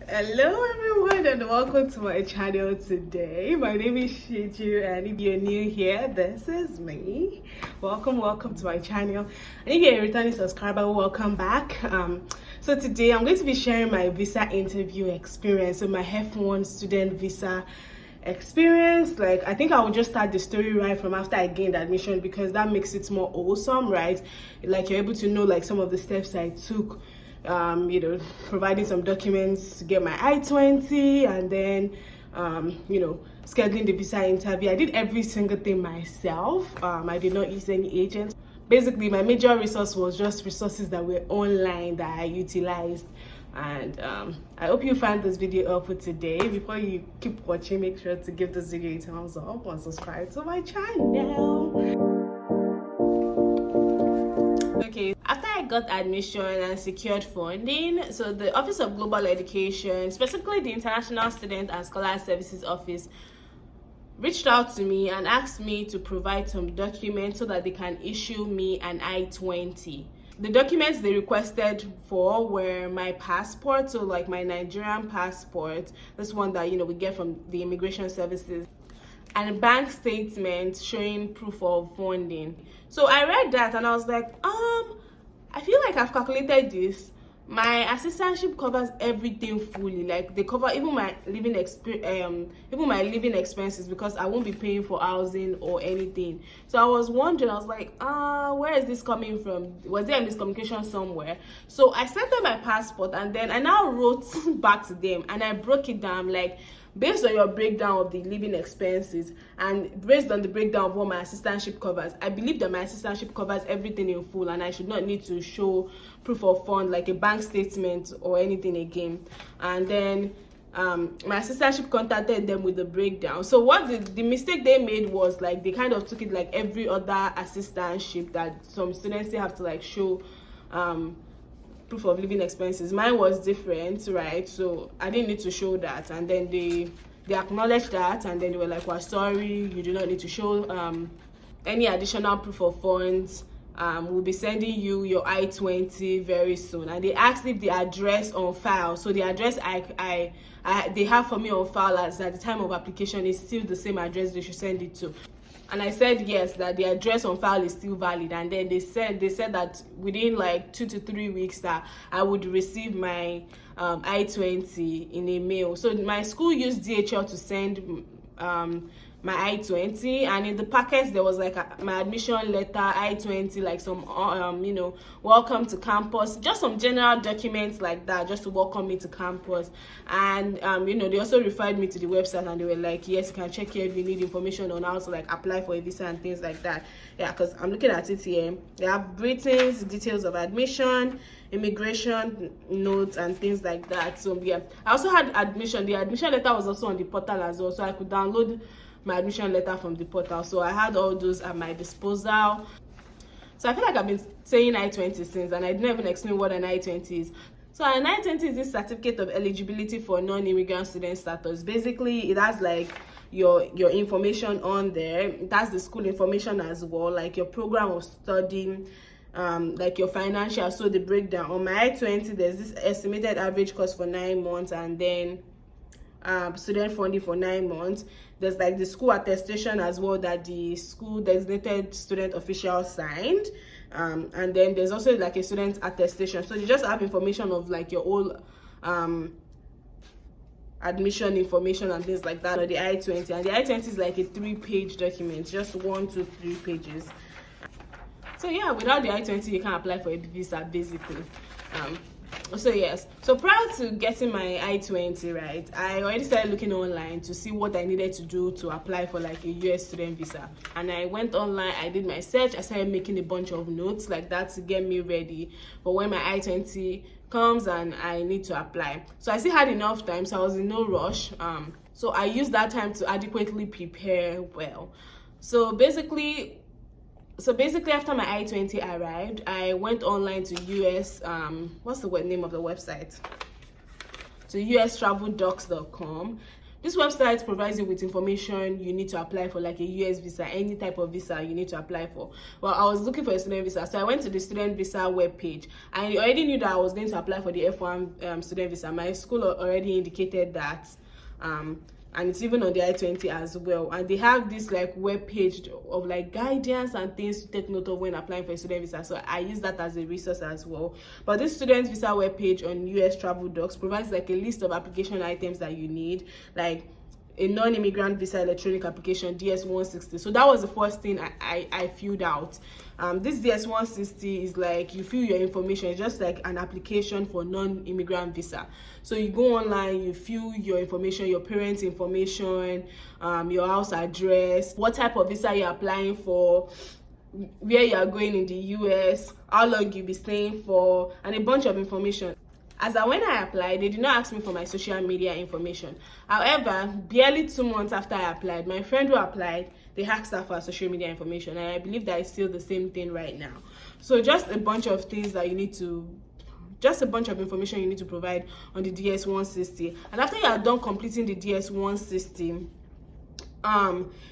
Hello everyone and welcome to my channel today. My name is Shiju and if you're new here, this is me. Welcome to my channel. And if you're a returning subscriber, welcome back. So today I'm going to be sharing my visa interview experience, so my F1 student visa experience. Like, I think I will just start the story right from after I gained admission because that makes it more awesome, right? Like, you're able to know like some of the steps I took, providing some documents to get my I-20, and then scheduling the visa interview. I did every single thing myself. I did not use any agents. Basically, my major resource was just resources that were online that I utilized. And I hope you find this video helpful today. Before you keep watching, make sure to give this video a thumbs up and subscribe to my channel. Okay, after I got admission and secured funding, so the Office of Global Education, specifically the International Student and Scholar Services Office, reached out to me and asked me to provide some documents so that they can issue me an I-20. The documents they requested for were my passport, so like my Nigerian passport, this one that we get from the immigration services, and a bank statement showing proof of funding. So I read that and I was like, I feel like I've calculated this. My assistantship covers everything fully. Like, they cover even my living expenses because I won't be paying for housing or anything. So I was wondering, I was like, where is this coming from? Was there a miscommunication somewhere? So I sent them my passport and then I now wrote back to them and I broke it down, like, based on your breakdown of the living expenses and based on the breakdown of what my assistantship covers, I believe that my assistantship covers everything in full and I should not need to show proof of fund like a bank statement or anything again. And then my assistantship contacted them with the breakdown. So what the mistake they made was, like, they kind of took it like every other assistantship that some students still have to like show proof of living expenses. Mine was different, right? So I didn't need to show that, and then they acknowledged that, and then they were like, we're sorry, you do not need to show any additional proof of funds. We'll be sending you your I-20 very soon. And they asked if the address on file, so the address they have for me on file as at the time of application is still the same address they should send it to. And I said yes, that the address on file is still valid. And then they said that within like 2 to 3 weeks that I would receive my I-20 in a mail. So my school used DHL to send my I-20, and in the packets there was like my admission letter, I-20, like some welcome to campus, just some general documents like that, just to welcome me to campus. And they also referred me to the website and they were like, yes, you can check here if you need information on how to like apply for a visa and things like that. Yeah, because I'm looking at it here. They have greetings, details of admission, immigration notes and things like that. So yeah, I also had admission. The admission letter was also on the portal as well, so I could download my admission letter from the portal. So I had all those at my disposal. So I feel like I've been saying I-20 since, and I didn't even explain what an I-20 is. So an I-20 is this certificate of eligibility for non-immigrant student status. Basically, it has like your information on there. It has the school information as well, like your program of studying, like your financial. So the breakdown on my I-20, there's this estimated average cost for 9 months, and then student funding for 9 months. There's like the school attestation as well that the school designated student official signed, and then there's also like a student attestation. So you just have information of like your whole admission information and things like that on the I-20. And the I-20 is like a 3-page document, just 1, 2, 3 pages. So yeah, without the I-20 you can't apply for a visa basically. So yes, so prior to getting my I-20, right, I already started looking online to see what I needed to do to apply for like a US student visa. And I went online, I did my search, I started making a bunch of notes like that to get me ready for when my I-20 comes and I need to apply. So I still had enough time, so I was in no rush. So I used that time to adequately prepare well. So basically after my I-20 arrived, I went online to US, what's the name of the website? To ustraveldocs.com. This website provides you with information you need to apply for, like a US visa, any type of visa you need to apply for. Well, I was looking for a student visa, so I went to the student visa webpage. I already knew that I was going to apply for the F1 student visa. My school already indicated that, and it's even on the I-20 as well. And they have this like web page of like guidance and things to take note of when applying for a student visa. So I use that as a resource as well. But this student visa web page on US Travel Docs provides like a list of application items that you need, like a non-immigrant visa electronic application, DS-160. So that was the first thing I filled out. This DS-160 is like you fill your information. It's just like an application for non-immigrant visa. So you go online, you fill your information, your parents' information, your house address, what type of visa you're applying for, where you are going in the US, how long you'll be staying for, and a bunch of information. As when I applied, they did not ask me for my social media information. However, barely 2 months after I applied, my friend who applied, they asked her for her social media information, and I believe that is still the same thing right now. So just a bunch of things that you need to, just a bunch of information you need to provide on the DS-160. And after you are done completing the DS-160,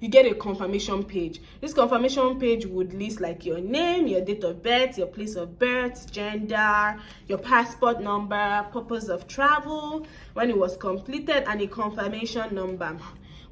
you get a confirmation page. This confirmation page would list like your name, your date of birth, your place of birth, gender, your passport number, purpose of travel, when it was completed, and a confirmation number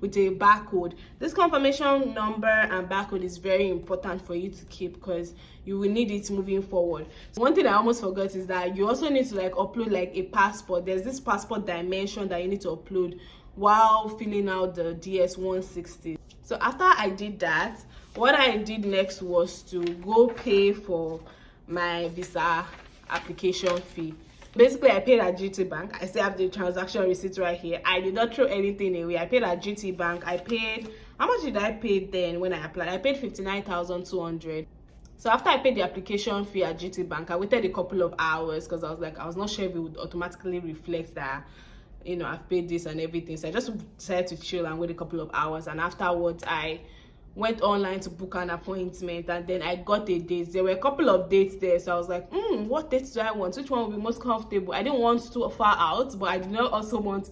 with a barcode. This confirmation number and barcode is very important for you to keep because you will need it moving forward. So one thing I almost forgot is that you also need to like upload like a passport. There's this passport dimension that you need to upload while filling out the DS-160. So after I did that, what I did next was to go pay for my visa application fee. Basically, I paid at GT Bank. I still have the transaction receipt right here. I did not throw anything away. I paid at GT Bank. I paid, how much did I pay then when I applied? I paid 59,200. So after I paid the application fee at GT Bank, I waited a couple of hours because I was not sure if it would automatically reflect that, you know, I've paid this and everything. So I just decided to chill and wait a couple of hours, and afterwards I went online to book an appointment, and then I got a date. There were a couple of dates there, so I was like, what dates do I want? Which one would be most comfortable? I didn't want too far out, but I did not also want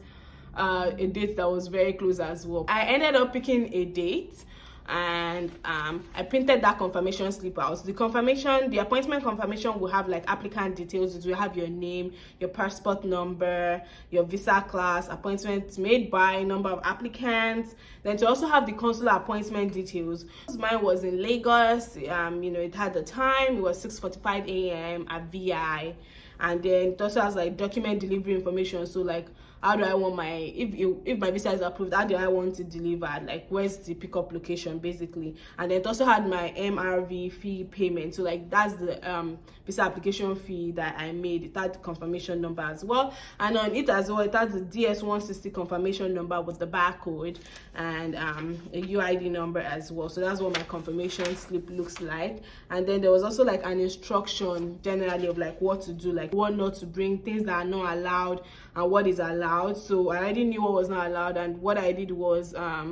a date that was very close as well. I ended up picking a date, and I printed that confirmation slip out. The appointment confirmation will have like applicant details. It will have your name, your passport number, your visa class, appointment made by, number of applicants. Then to also have the consular appointment details. Mine was in Lagos. You know, it had the time. It was 6:45 a.m. at VI. And then it also has like document delivery information. So like, how do I want my, if my visa is approved, how do I want it delivered? Like, where's the pickup location basically? And then it also had my MRV fee payment. So like, that's the visa application fee that I made. It had the confirmation number as well, and on it as well, it has the DS-160 confirmation number with the barcode and a UID number as well. So that's what my confirmation slip looks like. And then there was also like an instruction generally of like what to do, like what not to bring, things that are not allowed and what is allowed. So I already knew what was not allowed, and what I did was a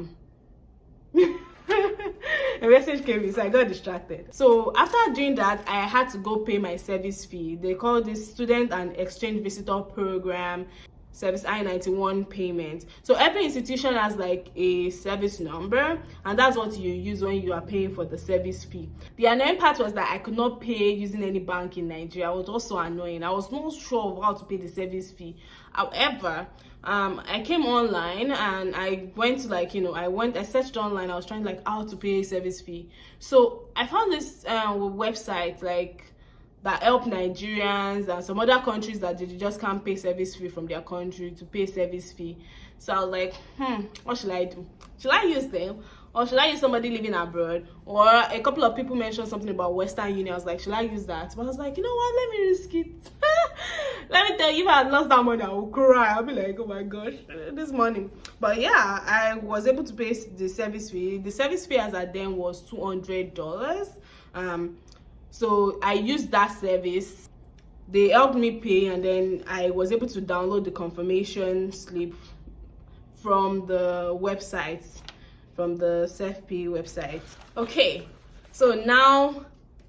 message came in, so I got distracted. So after doing that, I had to go pay my service fee. They call this Student and Exchange Visitor Program Service I-91 payment. So every institution has like a service number, and that's what you use when you are paying for the service fee. The annoying part was that I could not pay using any bank in Nigeria. It was also annoying. I was not sure of how to pay the service fee. However, I came online and I went to like, I searched online. I was trying like how to pay service fee. So I found this website like that help Nigerians and some other countries that they just can't pay service fee from their country to pay service fee. So I was like, what should I do? Should I use them? Or should I use somebody living abroad? Or a couple of people mentioned something about Western Union. I was like, should I use that? But I was like, you know what? Let me risk it. Let me tell you, if I had lost that money, I would cry. I'll be like, oh my gosh, this money. But yeah, I was able to pay the service fee. The service fee as at then was $200. So I used that service. They helped me pay, and then I was able to download the confirmation slip from the website, from the SEFP website. Okay, so now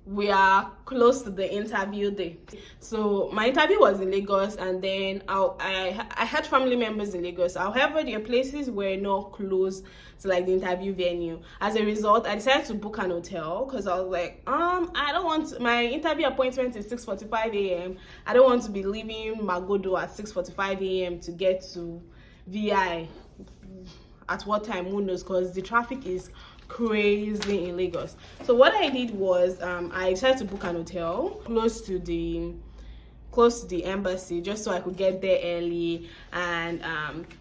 we are close to the interview day. So my interview was in Lagos, and then I had family members in Lagos. However, their places were not close to like the interview venue. As a result, I decided to book an hotel because I was like, I don't want my interview appointment is 6:45 a.m. I don't want to be leaving Magodo at 6:45 a.m. to get to VI. At what time, who knows, because the traffic is crazy in Lagos. So what I did was I decided to book an hotel close to the embassy, just so I could get there early and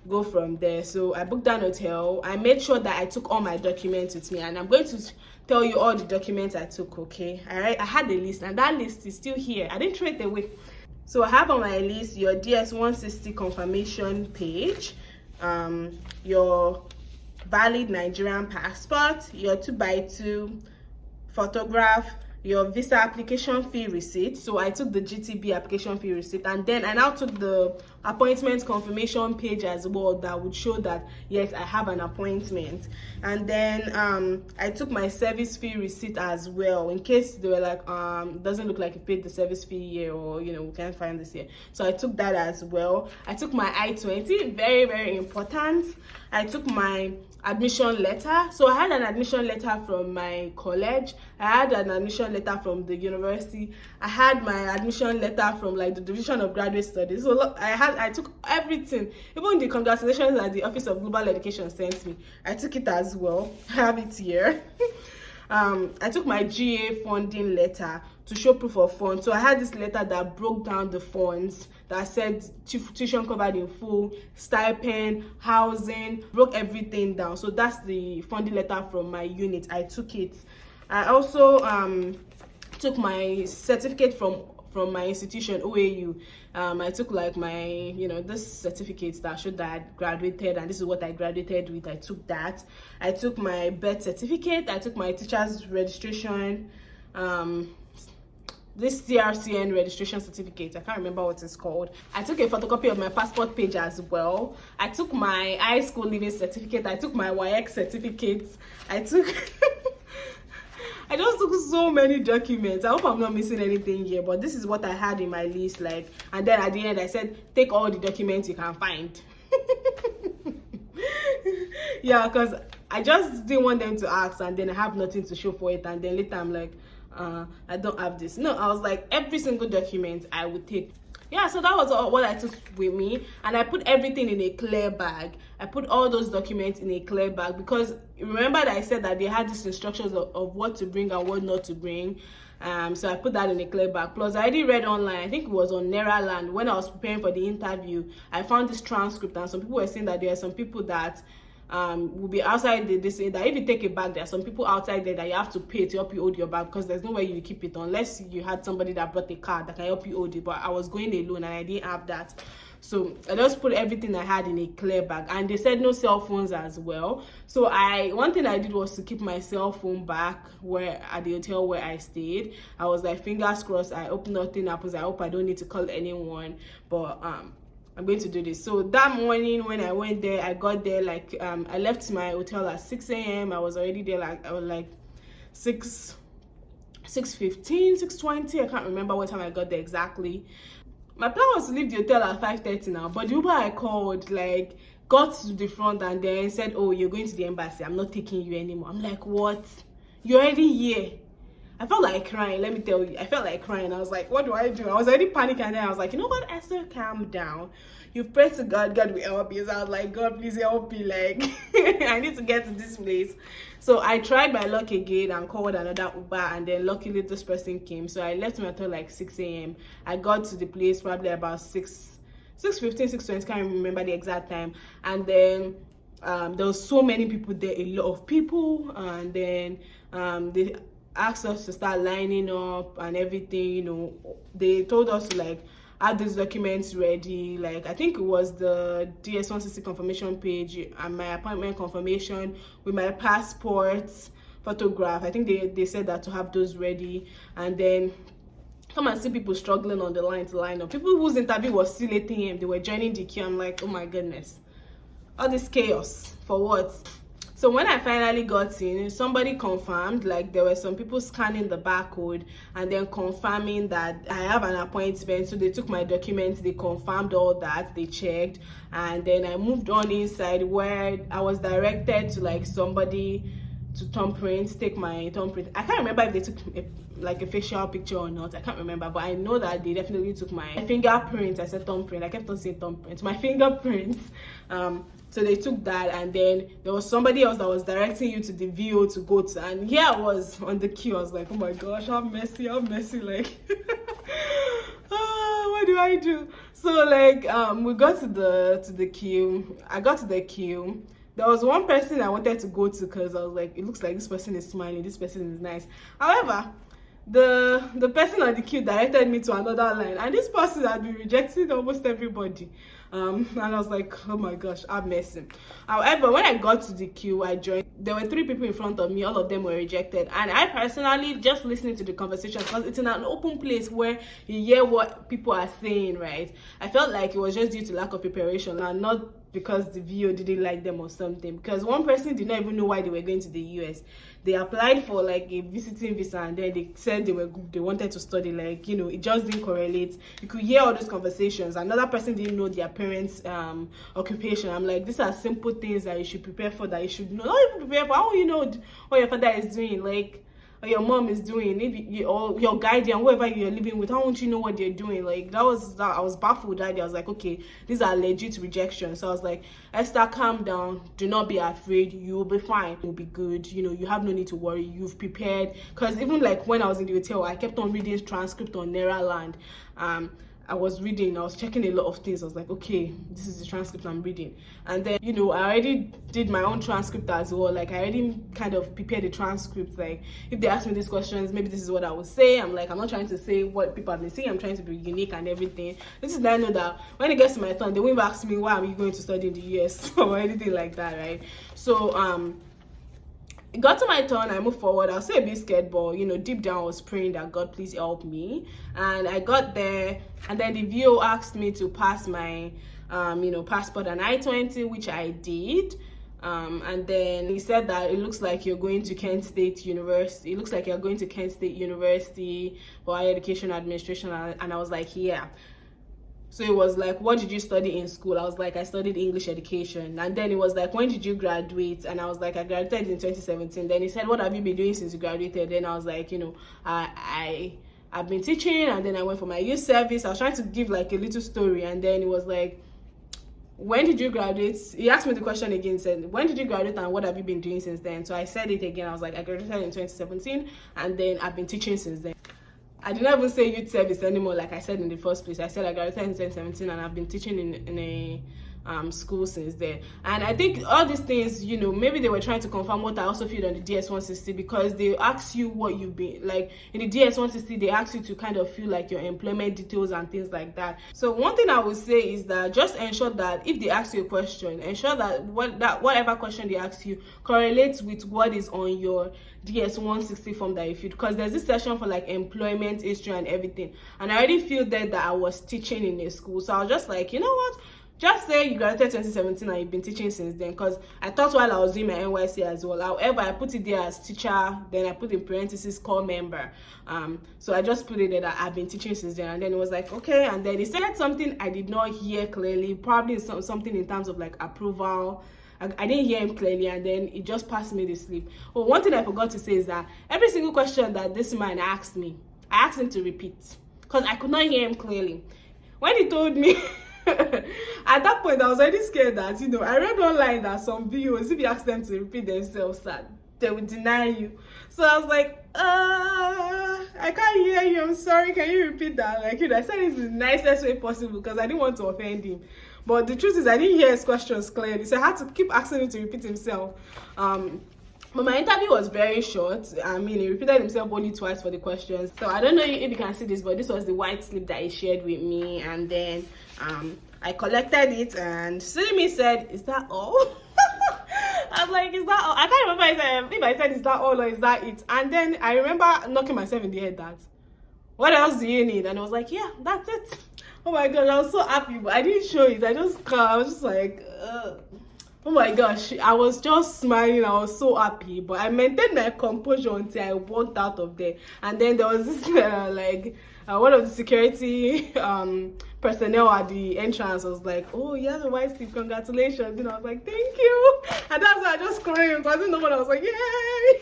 go from there. So I booked that hotel. I made sure that I took all my documents with me, and I'm going to tell you all the documents I took. Okay, I had a list, and that list is still here. I didn't throw it away. So I have on my list your DS-160 confirmation page, your valid Nigerian passport, your 2x2 photograph, your visa application fee receipt. So I took the GTB application fee receipt, and then I now took the appointment confirmation page as well, that would show that yes, I have an appointment. And then I took my service fee receipt as well, in case they were like doesn't look like you paid the service fee here, or you know, we can't find this here. So I took that as well. I took my I-20, very, very important. I took my admission letter. So I had an admission letter from my college, I had an admission letter from the university, I had my admission letter from like the Division of Graduate Studies. So I took everything, even the congratulations that the Office of Global Education sent me, I took it as well. I have it here. I took my GA funding letter to show proof of funds. So I had this letter that broke down the funds, that said tuition covered in full, stipend, housing, broke everything down. So that's the funding letter from my unit. I took it. I also took my certificate from my institution, OAU. I took like my, you know, this certificate that showed that I graduated, and this is what I graduated with. I took that. I took my birth certificate. I took my teacher's registration, this CRCN registration certificate, I can't remember what it's called. I took a photocopy of my passport page as well. I took my high school living certificate. I took my WAEC certificates. I just took so many documents. I hope I'm not missing anything here, but this is what I had in my list. Like, and then at the end I said, take all the documents you can find. Yeah, because I just didn't want them to ask and then I have nothing to show for it, and then later I'm like, I don't have this. No, I was like, every single document I would take. Yeah, so that was what I took with me, and I put everything in a clear bag. I put all those documents in a clear bag, because remember that I said that they had these instructions of what to bring and what not to bring. So I put that in a clear bag. Plus I already read online, I think it was on Neraland, when I was preparing for the interview, I found this transcript, and some people were saying that there are some people that will be outside. They say that if you take a bag, there are some people outside there that you have to pay to help you hold your bag, because there's no way you keep it unless you had somebody that brought a card that can help you hold it. But I was going alone and I didn't have that, so I just put everything I had in a clear bag. And they said no cell phones as well. So one thing I did was to keep my cell phone back at the hotel where I stayed. I was like, fingers crossed, I hope nothing happens, I hope I don't need to call anyone, but I'm going to do this. So that morning when I went there, I got there like I left my hotel at 6 a.m. I was already there like 6:15, 6:20. I can't remember what time I got there exactly. My plan was to leave the hotel at 5:30 now, but the Uber I called like got to the front and then said, oh, you're going to the embassy, I'm not taking you anymore. I'm like, what? You're already here? I felt like crying, let me tell you. I felt like crying. I was like, what do? I was already panicking, and then I was like, you know what, Esther, calm down. You've prayed to God, God will help you. So I was like, God, please help me. Like, I need to get to this place. So I tried my luck again and called another Uber, and then luckily this person came. So I left my hotel like 6 a.m. I got to the place probably about 6:15, 6:20, can't remember the exact time. And then there was so many people there, a lot of people, and then they asked us to start lining up and everything. You know, they told us to like have these documents ready. Like, I think it was the DS-160 confirmation page and my appointment confirmation with my passport photograph. I think they said that to have those ready, and then come and see people struggling on the line to line up. People whose interview was still 8 a.m. they were joining the queue. I'm like, oh my goodness, all this chaos for what? So when I finally got in, somebody confirmed, like there were some people scanning the barcode and then confirming that I have an appointment. So they took my documents, they confirmed all that, they checked, and then I moved on inside where I was directed to like somebody to thumbprint, take my thumbprint. I can't remember if they took like a facial picture or not. I can't remember, but I know that they definitely took my fingerprint. I said thumbprint. I kept on saying thumbprint. My fingerprints. So they took that, and then there was somebody else that was directing you to the VO to go to, and here I was on the queue. I was like, oh my gosh, how messy, like what do I do? So like we got to the queue. I got to the queue. There was one person I wanted to go to because I was like, it looks like this person is smiling, this person is nice. However, the person on the queue directed me to another line, and this person had been rejecting almost everybody. And I was like, oh my gosh, I'm messing. However, when I got to the queue, I joined. There were 3 people in front of me, all of them were rejected, and I personally, just listening to the conversation, because it's in an open place where you hear what people are saying, right? I felt like it was just due to lack of preparation and not because the VO didn't like them or something, because one person did not even know why they were going to the US. They applied for like a visiting visa, and then they said they wanted to study, like, you know, it just didn't correlate. You could hear all those conversations. Another person didn't know their parents' occupation. I'm like, these are simple things that you should prepare for, that you should know. Not even prepare for. How will you know what your father is doing, like, or your mom is doing, if you, or your guardian, whoever you're living with? How won't you know what they're doing? Like, I was baffled that day. I was like, okay, these are legit rejections. So I was like, Esther, calm down, do not be afraid, you will be fine, you'll be good, you know, you have no need to worry, you've prepared. Because even like when I was in the hotel, I kept on reading transcript on Nairaland. I was checking a lot of things. I was like, okay, this is the transcript I'm reading. And then, you know, I already did my own transcript as well. Like, I already kind of prepared the transcript. Like, if they ask me these questions, maybe this is what I would say. I'm like, I'm not trying to say what people have been saying. I'm trying to be unique and everything. This is that I know that when it gets to my turn, they won't ask me, why are you going to study in the US or anything like that, right? So, it got to my turn, I moved forward. I was still a bit scared, but, you know, deep down I was praying that God, please help me. And I got there, and then the VO asked me to pass my, you know, passport and I-20, which I did. And then he said that it looks like you're going to Kent State University. It looks like you're going to Kent State University for Higher Education Administration. And I was like, yeah. So it was like, what did you study in school? I was like, I studied English education. And then it was like, when did you graduate? And I was like, I graduated in 2017. Then he said, what have you been doing since you graduated? Then I was like, you know, I've been teaching, and then I went for my youth service. I was trying to give like a little story, and then it was like, when did you graduate? He asked me the question again, said, when did you graduate and what have you been doing since then? So I said it again. I was like, I graduated in 2017, and then I've been teaching since then. I did not even say youth service anymore, like I said in the first place. I said I graduated in 2017, and I've been teaching in a school since then. And I think all these things, you know, maybe they were trying to confirm what I also feel on the DS-160, because they ask you what you've been, like in the DS-160, they ask you to kind of feel like your employment details and things like that. So one thing I would say is that just ensure that if they ask you a question, ensure that whatever question they ask you correlates with what is on your DS-160 form that you filled, because there's this section for like employment history and everything, and I already feel that I was teaching in a school. So I was just like, you know what, just say you graduated 2017 and you've been teaching since then, because I thought while I was doing my NYC as well. However, I put it there as teacher, then I put in parentheses core member. So I just put it there that I've been teaching since then, and then it was like, okay. And then he said something I did not hear clearly, probably something in terms of like approval. I didn't hear him clearly, and then it just passed me to sleep. Oh, one thing I forgot to say is that every single question that this man asked me, I asked him to repeat, because I could not hear him clearly. When he told me, at that point, I was already scared that, you know, I read online that some videos, if you ask them to repeat themselves, that they would deny you. So I was like, I can't hear you, I'm sorry, can you repeat that? Like, you know, I said it in the nicest way possible because I didn't want to offend him. But the truth is, I didn't hear his questions clearly, so I had to keep asking him to repeat himself. But my interview was very short. I mean, he repeated himself only twice for the questions. So I don't know if you can see this, but this was the white slip that he shared with me. And then I collected it, and Simi said, is that all? I was like, is that all? I can't remember if I said, is that all or is that it? And then I remember knocking myself in the head that, what else do you need? And I was like, yeah, that's it. Oh my gosh, I was so happy, but I didn't show it. I was just like, Oh my gosh, I was just smiling. I was so happy, but I maintained my composure until I walked out of there. And then there was this one of the security personnel at the entrance was like, "Oh, you have a white slip, congratulations!" I was like, "Thank you," and that's why I just screamed. I didn't know what I was like, "Yay!"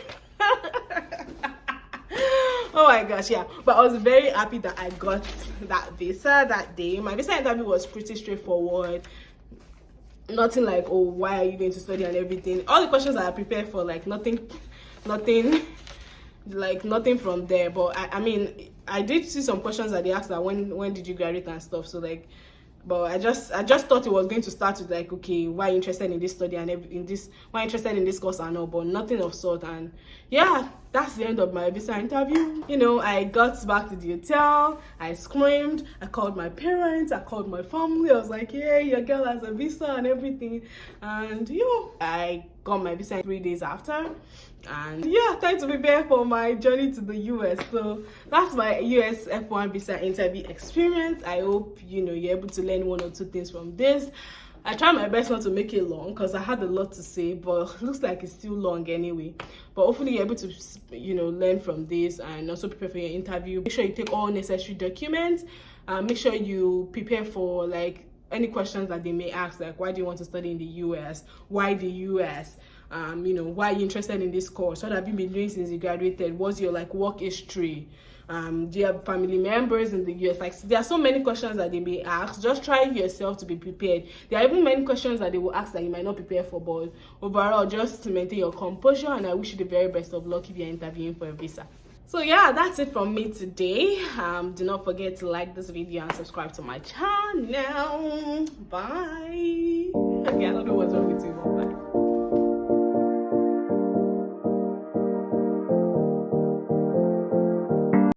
Oh my gosh, yeah. But I was very happy that I got that visa that day. My visa interview was pretty straightforward. Nothing like, oh, why are you going to study and everything. All the questions I prepared for, like nothing from there. But I mean, I did see some questions that they asked that when did you graduate and stuff. So like, but I just thought it was going to start with like, okay, why are you interested in this study and why are you interested in this course and all, but nothing of sort. And yeah, that's the end of my visa interview. I got back to the hotel, I screamed, I called my parents, I called my family. I was like, yeah, your girl has a visa and everything. And I got my visa 3 days after. And yeah, time to prepare for my journey to the US. So that's my US F1 visa interview experience. I hope you're able to learn 1 or 2 things from this. I tried my best not to make it long because I had a lot to say, but it looks like it's still long anyway. But hopefully you're able to learn from this and also prepare for your interview. Make sure you take all necessary documents. Make sure you prepare for like any questions that they may ask, like why do you want to study in the US? Why the US? Why are you interested in this course? What have you been doing since you graduated? What's your like work history? Do you have family members in the US? Like, there are so many questions that they may ask. Just try yourself to be prepared. There are even many questions that they will ask that you might not prepare for, but overall, just to maintain your composure. And I wish you the very best of luck if you're interviewing for a visa. So yeah, that's it from me today. Do not forget to like this video and subscribe to my channel. Bye. Okay, I don't know what's wrong with you, but bye.